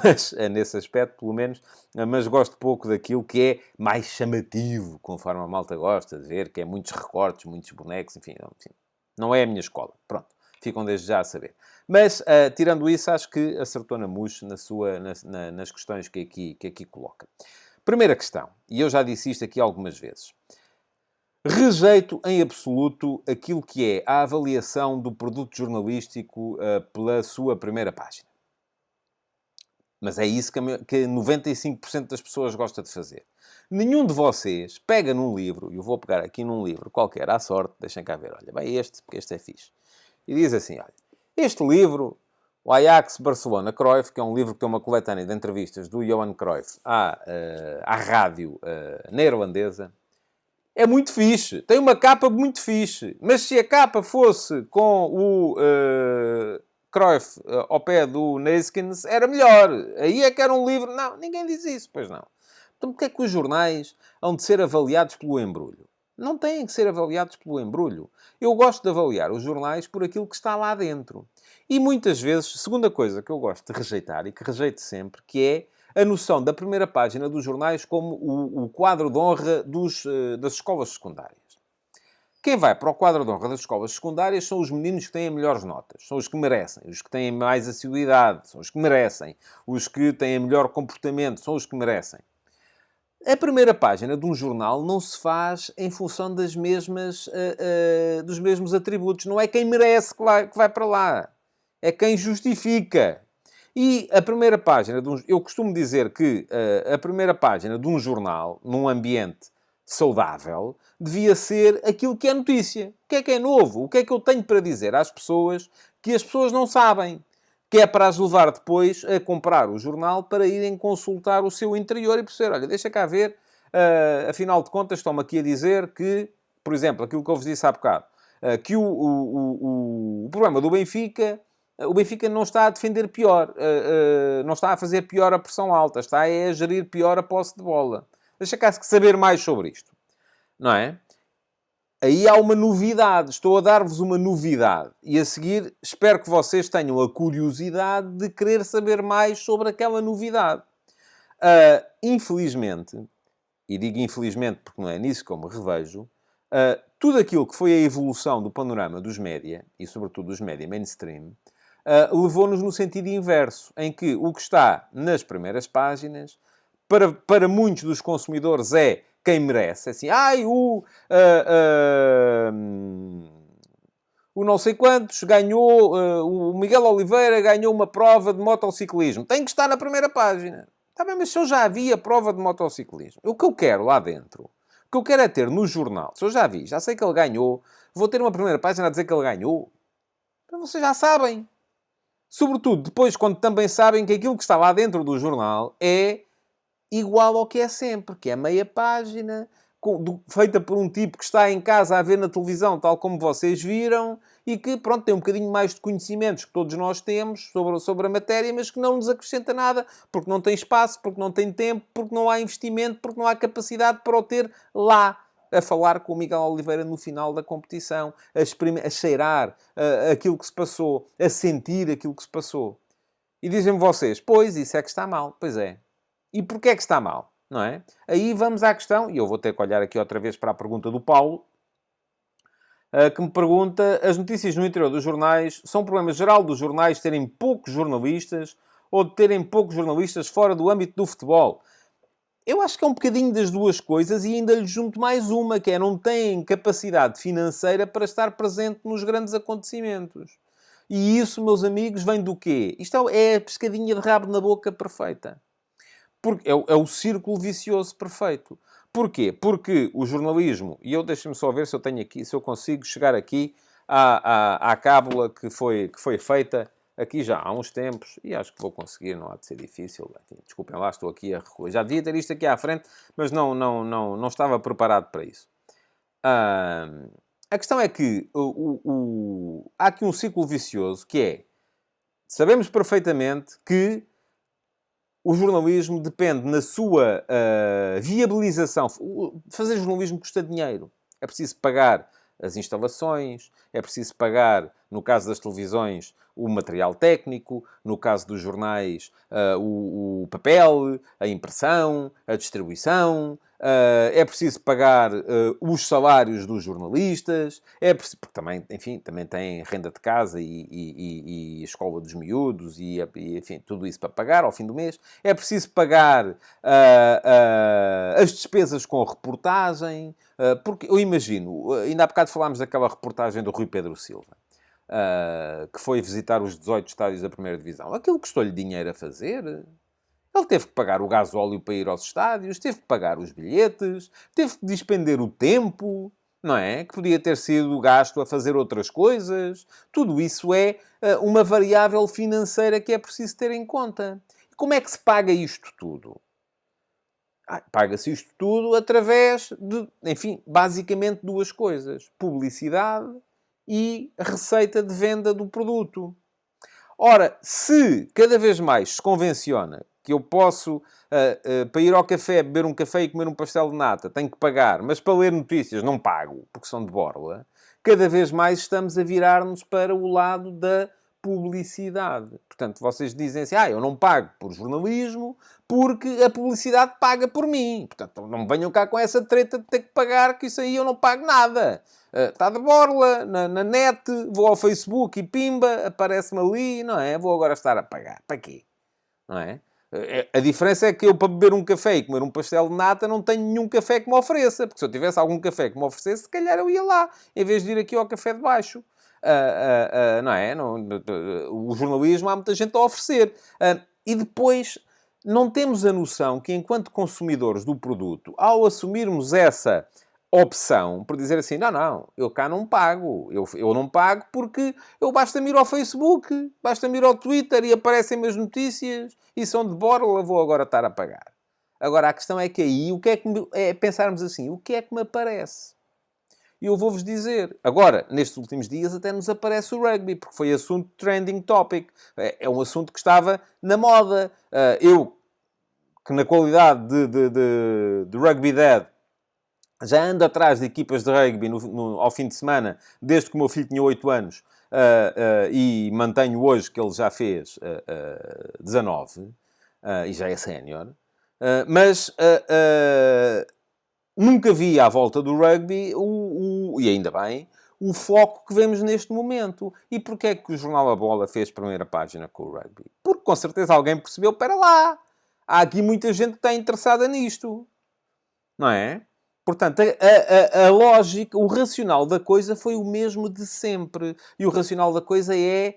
Speaker 2: mas nesse aspecto, pelo menos, mas gosto pouco daquilo que é mais chamativo, conforme a malta gosta de ver, que é muitos recortes, muitos bonecos, enfim, não é a minha escola, pronto. Ficam desde já a saber. Mas, tirando isso, acho que acertou na mousse nas questões que aqui coloca. Primeira questão, e eu já disse isto aqui algumas vezes. Rejeito em absoluto aquilo que é a avaliação do produto jornalístico pela sua primeira página. Mas é isso que 95% das pessoas gosta de fazer. Nenhum de vocês pega num livro, e eu vou pegar aqui num livro qualquer, à sorte, deixem cá ver, olha, bem este, porque este é fixe. E diz assim, olha, este livro, o Ajax Barcelona Cruyff, que é um livro que tem uma coletânea de entrevistas do Johan Cruyff à rádio neerlandesa, é muito fixe. Tem uma capa muito fixe. Mas se a capa fosse com o Cruyff ao pé do Neeskens, era melhor. Aí é que era um livro... Não, ninguém diz isso, pois não. Então, porque é que os jornais hão de ser avaliados pelo embrulho? Não têm que ser avaliados pelo embrulho. Eu gosto de avaliar os jornais por aquilo que está lá dentro. E muitas vezes, segunda coisa que eu gosto de rejeitar, e que rejeito sempre, que é a noção da primeira página dos jornais como o quadro de honra das escolas secundárias. Quem vai para o quadro de honra das escolas secundárias são os meninos que têm melhores notas. São os que merecem. Os que têm mais assiduidade. São os que merecem. Os que têm melhor comportamento. São os que merecem. A primeira página de um jornal não se faz em função dos mesmos atributos. Não é quem merece que vai para lá. É quem justifica. E a primeira página de eu costumo dizer que a primeira página de um jornal, num ambiente saudável, devia ser aquilo que é notícia. O que é novo? O que é que eu tenho para dizer às pessoas que as pessoas não sabem? Que é para as levar depois a comprar o jornal para irem consultar o seu interior e perceber, olha, deixa cá ver, afinal de contas, estão-me aqui a dizer que, por exemplo, aquilo que eu vos disse há bocado, que o problema do Benfica, o Benfica não está a defender pior, não está a fazer pior a pressão alta, está a gerir pior a posse de bola. Deixa cá saber mais sobre isto, não é? Aí há uma novidade. Estou a dar-vos uma novidade. E a seguir, espero que vocês tenham a curiosidade de querer saber mais sobre aquela novidade. Infelizmente, e digo infelizmente porque não é nisso que eu me revejo, tudo aquilo que foi a evolução do panorama dos média, e sobretudo dos média mainstream, levou-nos no sentido inverso, em que o que está nas primeiras páginas, para muitos dos consumidores é quem merece. Assim, o não sei quantos ganhou, o Miguel Oliveira ganhou uma prova de motociclismo. Tem que estar na primeira página. Está bem, mas se eu já havia prova de motociclismo, o que eu quero lá dentro, o que eu quero é ter no jornal, se eu já vi, já sei que ele ganhou, vou ter uma primeira página a dizer que ele ganhou. Então vocês já sabem. Sobretudo depois, quando também sabem que aquilo que está lá dentro do jornal é igual ao que é sempre, que é meia página, feita por um tipo que está em casa a ver na televisão, tal como vocês viram, e que, pronto, tem um bocadinho mais de conhecimentos que todos nós temos sobre a matéria, mas que não nos acrescenta nada, porque não tem espaço, porque não tem tempo, porque não há investimento, porque não há capacidade para o ter lá, a falar com o Miguel Oliveira no final da competição, a cheirar aquilo que se passou, a sentir aquilo que se passou. E dizem-me vocês, pois, isso é que está mal. Pois é. E porquê é que está mal? Não é? Aí vamos à questão, e eu vou ter que olhar aqui outra vez para a pergunta do Paulo, que me pergunta, as notícias no interior dos jornais são um problema geral dos jornais terem poucos jornalistas ou de terem poucos jornalistas fora do âmbito do futebol? Eu acho que é um bocadinho das duas coisas e ainda lhe junto mais uma, que é não têm capacidade financeira para estar presente nos grandes acontecimentos. E isso, meus amigos, vem do quê? Isto é a pescadinha de rabo na boca perfeita. Porque é o círculo vicioso perfeito. Porquê? Porque o jornalismo, e eu deixo-me só ver se eu tenho aqui, se eu consigo chegar aqui à cábula que foi feita aqui já há uns tempos, e acho que vou conseguir, não há de ser difícil. Enfim, desculpem lá, estou aqui a recuar. Já devia ter isto aqui à frente, mas não estava preparado para isso. A questão é que há aqui um ciclo vicioso que é, sabemos perfeitamente que o jornalismo depende na sua viabilização. Fazer jornalismo custa dinheiro. É preciso pagar as instalações, é preciso pagar, no caso das televisões, o material técnico, no caso dos jornais, o papel, a impressão, a distribuição, é preciso pagar os salários dos jornalistas, porque também, enfim, também tem renda de casa e escola dos miúdos e, enfim, tudo isso para pagar ao fim do mês. É preciso pagar as despesas com reportagem, porque eu imagino, ainda há bocado falámos daquela reportagem do Rui Pedro Silva, que foi visitar os 18 estádios da primeira divisão. Aquilo custou-lhe dinheiro a fazer. Ele teve que pagar o gasóleo para ir aos estádios, teve que pagar os bilhetes, teve que despender o tempo, não é? Que podia ter sido gasto a fazer outras coisas. Tudo isso é uma variável financeira que é preciso ter em conta. E como é que se paga isto tudo? Paga-se isto tudo através de, enfim, basicamente duas coisas. Publicidade e receita de venda do produto. Ora, se cada vez mais se convenciona que eu posso, para ir ao café, beber um café e comer um pastel de nata, tenho que pagar, mas para ler notícias não pago, porque são de borla, cada vez mais estamos a virar-nos para o lado da publicidade. Portanto, vocês dizem assim, eu não pago por jornalismo porque a publicidade paga por mim. Portanto, não me venham cá com essa treta de ter que pagar, que isso aí eu não pago nada. Está de borla, na net, vou ao Facebook e pimba, aparece-me ali, não é? Vou agora estar a pagar. Para quê? Não é? A diferença é que eu, para beber um café e comer um pastel de nata, não tenho nenhum café que me ofereça. Porque se eu tivesse algum café que me oferecesse, se calhar eu ia lá, em vez de ir aqui ao café de baixo. não é? O jornalismo há muita gente a oferecer. E depois não temos a noção que, enquanto consumidores do produto, ao assumirmos essa opção, por dizer assim, não, eu cá não pago. Eu não pago porque basta-me ir ao Facebook, basta-me ir ao Twitter e aparecem-me as notícias e são de borla, vou agora estar a pagar. Agora, a questão é que aí, pensarmos assim, o que é que me aparece? E eu vou-vos dizer. Agora, nestes últimos dias, até nos aparece o rugby, porque foi assunto trending topic. É um assunto que estava na moda. Eu, que na qualidade de Rugby Dad, já ando atrás de equipas de rugby ao fim de semana, desde que o meu filho tinha 8 anos, e mantenho hoje que ele já fez 19, e já é sénior. Mas nunca vi à volta do rugby, e ainda bem, o foco que vemos neste momento. E porquê é que o Jornal A Bola fez primeira página com o rugby? Porque com certeza alguém percebeu, espera lá, há aqui muita gente que está interessada nisto. Não é? Portanto, a lógica, o racional da coisa foi o mesmo de sempre. E o racional da coisa é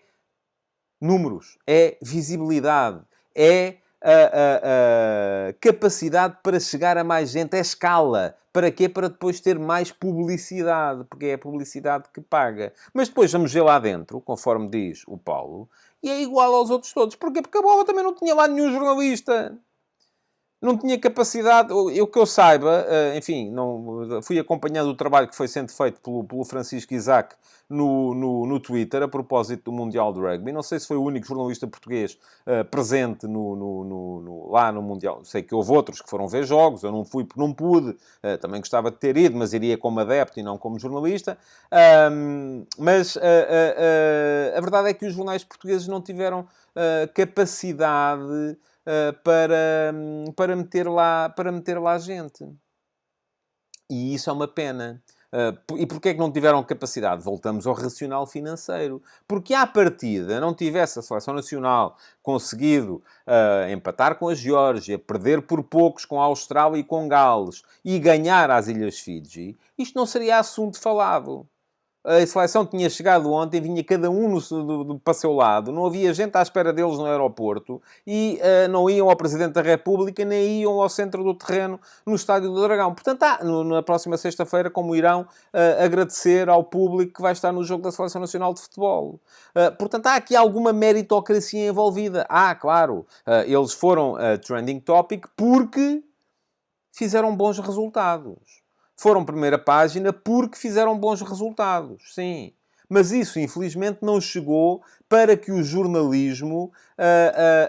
Speaker 2: números, é visibilidade, é a capacidade para chegar a mais gente, é escala. Para quê? Para depois ter mais publicidade, porque é a publicidade que paga. Mas depois vamos ver lá dentro, conforme diz o Paulo, e é igual aos outros todos. Porquê? Porque a bola também não tinha lá nenhum jornalista. Não tinha capacidade, eu que eu saiba, enfim, não, fui acompanhando o trabalho que foi sendo feito pelo Francisco Isaac no Twitter, a propósito do Mundial de Rugby. Não sei se foi o único jornalista português presente lá no Mundial. Sei que houve outros que foram ver jogos, eu não fui porque não pude, também gostava de ter ido, mas iria como adepto e não como jornalista. Mas a verdade é que os jornais portugueses não tiveram capacidade para meter lá gente. E isso é uma pena. E porquê é que não tiveram capacidade? Voltamos ao racional financeiro. Porque, à partida, não tivesse a Seleção Nacional conseguido empatar com a Geórgia, perder por poucos com a Austrália e com Gales e ganhar às Ilhas Fiji, isto não seria assunto falado. A seleção tinha chegado ontem, vinha cada um para o seu lado, não havia gente à espera deles no aeroporto e não iam ao Presidente da República, nem iam ao centro do terreno, no Estádio do Dragão. Portanto, na próxima sexta-feira, como irão agradecer ao público que vai estar no jogo da Seleção Nacional de Futebol. Portanto, há aqui alguma meritocracia envolvida. Claro, eles foram trending topic porque fizeram bons resultados. Foram primeira página porque fizeram bons resultados, sim. Mas isso, infelizmente, não chegou para que o jornalismo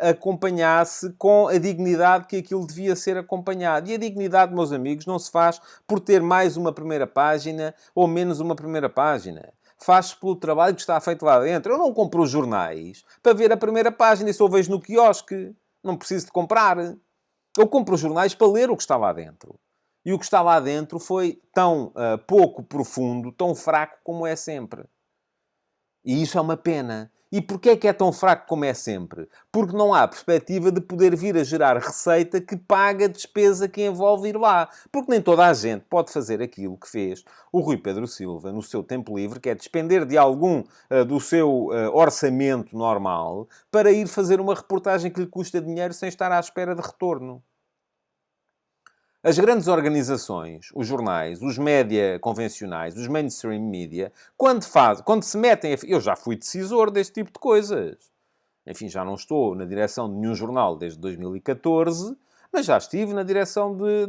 Speaker 2: acompanhasse com a dignidade que aquilo devia ser acompanhado. E a dignidade, meus amigos, não se faz por ter mais uma primeira página ou menos uma primeira página. Faz-se pelo trabalho que está feito lá dentro. Eu não compro os jornais para ver a primeira página. Isso eu vejo no quiosque. Não preciso de comprar. Eu compro os jornais para ler o que está lá dentro. E o que está lá dentro foi tão pouco profundo, tão fraco como é sempre. E isso é uma pena. E porquê é que é tão fraco como é sempre? Porque não há perspectiva de poder vir a gerar receita que pague a despesa que envolve ir lá. Porque nem toda a gente pode fazer aquilo que fez o Rui Pedro Silva no seu tempo livre, que é despender de algum do seu orçamento normal para ir fazer uma reportagem que lhe custa dinheiro sem estar à espera de retorno. As grandes organizações, os jornais, os média convencionais, os mainstream media, quando se metem... Eu já fui decisor deste tipo de coisas. Enfim, já não estou na direção de nenhum jornal desde 2014, mas já estive na direção de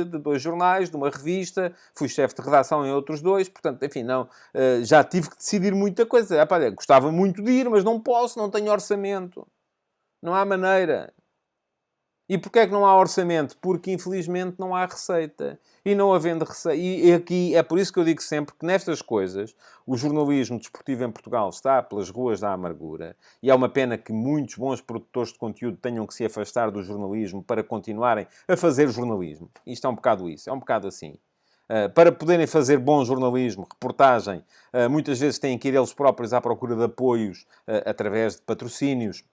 Speaker 2: 2 jornais, de uma revista, fui chefe de redação em outros 2, portanto, enfim, não, já tive que decidir muita coisa. Gostava muito de ir, mas não posso, não tenho orçamento. Não há maneira. E porquê é que não há orçamento? Porque, infelizmente, não há receita. E não havendo receita... E aqui é por isso que eu digo sempre que nestas coisas o jornalismo desportivo em Portugal está pelas ruas da amargura. E é uma pena que muitos bons produtores de conteúdo tenham que se afastar do jornalismo para continuarem a fazer jornalismo. Isto é um bocado isso. É um bocado assim. Para poderem fazer bom jornalismo, reportagem, muitas vezes têm que ir eles próprios à procura de apoios através de patrocínios.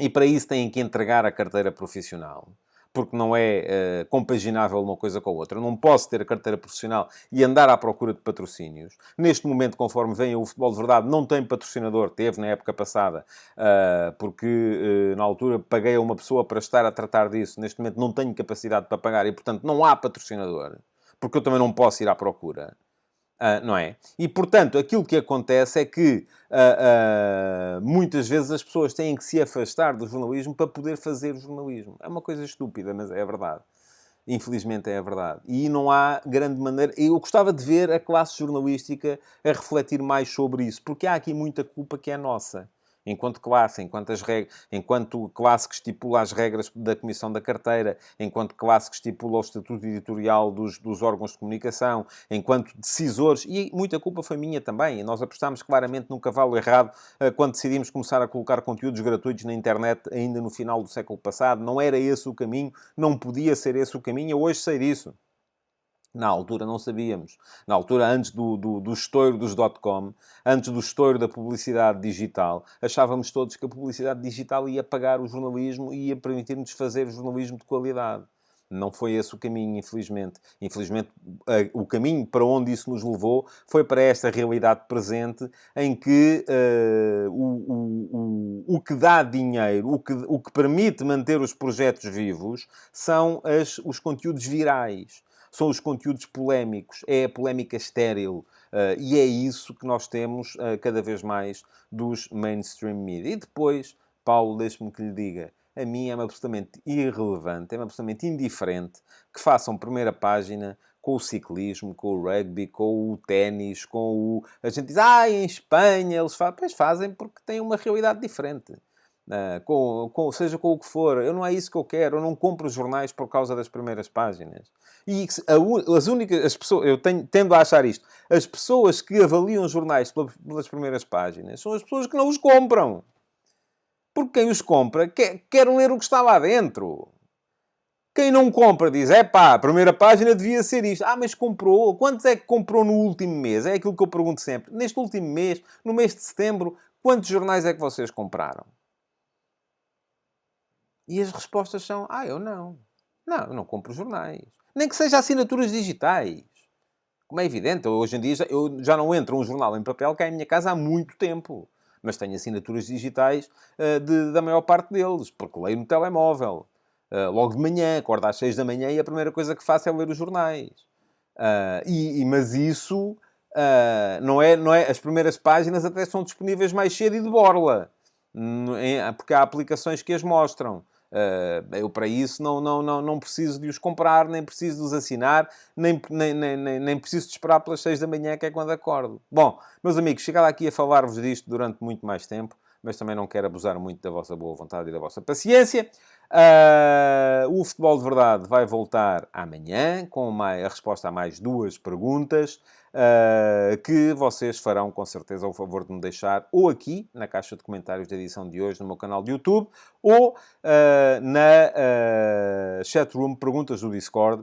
Speaker 2: E para isso têm que entregar a carteira profissional. porque não é compaginável uma coisa com a outra. Eu não posso ter a carteira profissional e andar à procura de patrocínios. Neste momento, conforme vem o Futebol de Verdade, não tem patrocinador, teve na época passada, porque na altura paguei a uma pessoa para estar a tratar disso. Neste momento não tenho capacidade para pagar e, portanto, não há patrocinador, porque eu também não posso ir à procura. Não é? E, portanto, aquilo que acontece é que muitas vezes as pessoas têm que se afastar do jornalismo para poder fazer jornalismo. É uma coisa estúpida, mas é a verdade. Infelizmente é a verdade. E não há grande maneira... Eu gostava de ver a classe jornalística a refletir mais sobre isso, porque há aqui muita culpa que é nossa. Enquanto classe, enquanto classe que estipula as regras da Comissão da Carteira, enquanto classe que estipula o estatuto editorial dos órgãos de comunicação, enquanto decisores, e muita culpa foi minha também. Nós apostámos claramente no cavalo errado quando decidimos começar a colocar conteúdos gratuitos na internet ainda no final do século passado. Não era esse o caminho, não podia ser esse o caminho. Eu hoje sei disso. Na altura não sabíamos. Na altura, antes do estouro dos .com, antes do estouro da publicidade digital, achávamos todos que a publicidade digital ia pagar o jornalismo e ia permitir-nos fazer jornalismo de qualidade. Não foi esse o caminho, infelizmente. Infelizmente, o caminho para onde isso nos levou foi para esta realidade presente em que o que dá dinheiro, o que permite manter os projetos vivos, são os conteúdos virais. São os conteúdos polémicos, é a polémica estéril. E é isso que nós temos cada vez mais dos mainstream media. E depois, Paulo, deixe-me que lhe diga, a mim é-me absolutamente irrelevante, é-me absolutamente indiferente que façam primeira página com o ciclismo, com o rugby, com o ténis, com o... A gente diz, em Espanha eles fazem. Pois fazem porque têm uma realidade diferente. Seja com o que for, não é isso que eu quero. Eu não compro os jornais por causa das primeiras páginas. E as pessoas, tendo a achar isto, as pessoas que avaliam os jornais pelas primeiras páginas são as pessoas que não os compram. Porque quem os compra quer ler o que está lá dentro. Quem não compra diz, a primeira página devia ser isto. Mas comprou. Quantos é que comprou no último mês? É aquilo que eu pergunto sempre. Neste último mês, no mês de setembro, quantos jornais é que vocês compraram? E as respostas são, eu não. Não, eu não compro jornais. Nem que seja assinaturas digitais. Como é evidente, hoje em dia eu já não entro um jornal em papel cá em minha casa há muito tempo. Mas tenho assinaturas digitais da maior parte deles, porque leio no telemóvel. Logo de manhã, acordo às 6 da manhã e a primeira coisa que faço é ler os jornais. Mas isso não é... As primeiras páginas até são disponíveis mais cedo e de borla. Porque há aplicações que as mostram. Eu para isso não preciso de os comprar, nem preciso de os assinar, nem preciso de esperar pelas 6 da manhã, que é quando acordo. Bom, meus amigos, chegava aqui a falar-vos disto durante muito mais tempo, mas também não quero abusar muito da vossa boa vontade e da vossa paciência. O Futebol de Verdade vai voltar amanhã, com a resposta a mais 2 perguntas, que vocês farão, com certeza, o favor de me deixar ou aqui, na caixa de comentários da edição de hoje, no meu canal de YouTube, ou na chatroom Perguntas do Discord,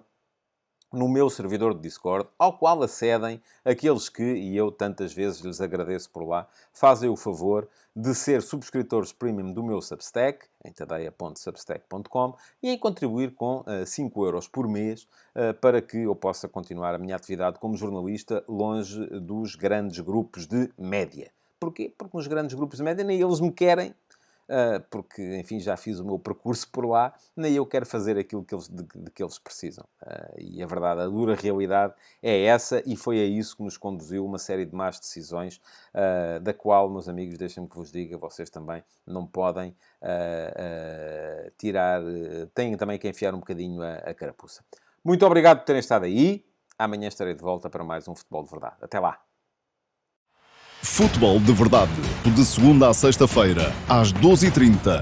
Speaker 2: no meu servidor de Discord, ao qual acedem aqueles que, e eu tantas vezes lhes agradeço por lá, fazem o favor de ser subscritores premium do meu Substack, em tadeia.substack.com, e em contribuir com 5€ por mês para que eu possa continuar a minha atividade como jornalista longe dos grandes grupos de média. Porquê? Porque nos grandes grupos de média nem eles me querem, porque, enfim, já fiz o meu percurso por lá, nem eu quero fazer aquilo de que eles precisam. E a verdade, a dura realidade é essa, e foi a isso que nos conduziu uma série de más decisões, da qual, meus amigos, deixem-me que vos diga, vocês também não podem tirar... têm também que enfiar um bocadinho a carapuça. Muito obrigado por terem estado aí. Amanhã estarei de volta para mais um Futebol de Verdade. Até lá!
Speaker 1: Futebol de Verdade, de segunda a sexta-feira, às 12h30,